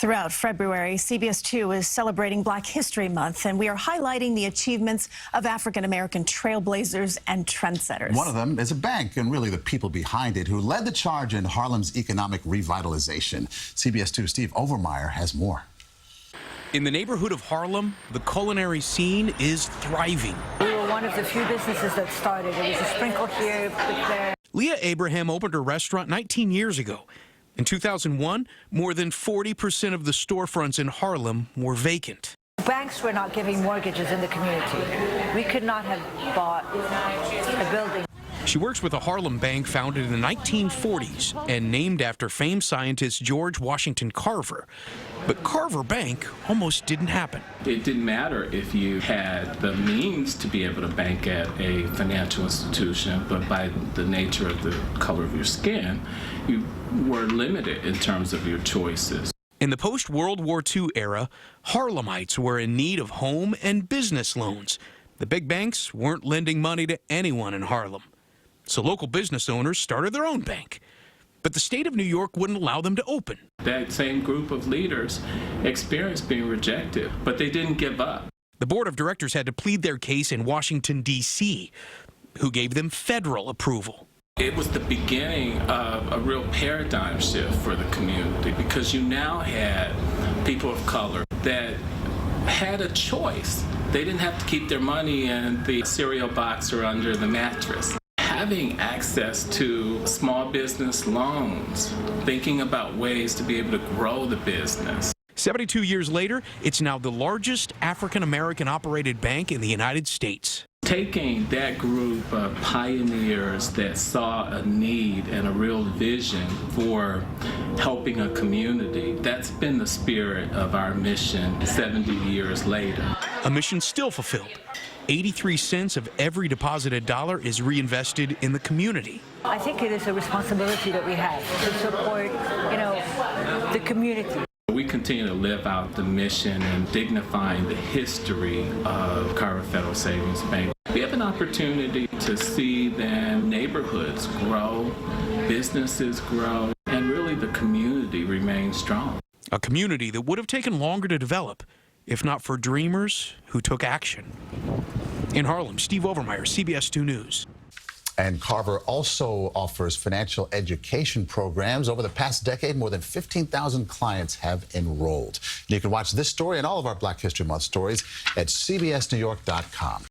Throughout February, CBS 2 is celebrating Black History Month, and we are highlighting the achievements of African-American trailblazers and trendsetters. One of them is a bank, and really the people behind it, who led the charge in Harlem's economic revitalization. CBS 2's Steve Overmyer has more. In the neighborhood of Harlem, the culinary scene is thriving. We were one of the few businesses that started. It was a sprinkle here, put there. Leah Abraham opened her restaurant 19 years ago. In 2001, more than 40% of the storefronts in Harlem were vacant. Banks were not giving mortgages in the community. We could not have bought a building. She works with a Harlem bank founded in the 1940s and named after famed scientist George Washington Carver. But Carver Bank almost didn't happen. It didn't matter if you had the means to be able to bank at a financial institution, but by the nature of the color of your skin, you were limited in terms of your choices. In the post-World War II era, Harlemites were in need of home and business loans. The big banks weren't lending money to anyone in Harlem. So local business owners started their own bank. But the state of New York wouldn't allow them to open. That same group of leaders experienced being rejected, but they didn't give up. The board of directors had to plead their case in Washington, D.C., who gave them federal approval. It was the beginning of a real paradigm shift for the community, because you now had people of color that had a choice. They didn't have to keep their money in the cereal box or under the mattress. Having access to small business loans, thinking about ways to be able to grow the business. 72 years later, it's now the largest African-American operated bank in the United States. Taking that group of pioneers that saw a need and a real vision for helping a community, that's been the spirit of our mission 70 years later. A mission still fulfilled. 83 cents of every deposited dollar is reinvested in the community. I think it is a responsibility that we have to support, the community. We continue to live out the mission and dignifying the history of Carver Federal Savings Bank. We have an opportunity to see then neighborhoods grow, businesses grow, and really the community remain strong. A community that would have taken longer to develop if not for dreamers who took action. In Harlem, Steve Overmyer, CBS 2 News. And Carver also offers financial education programs. Over the past decade, more than 15,000 clients have enrolled. You can watch this story and all of our Black History Month stories at cbsnewyork.com.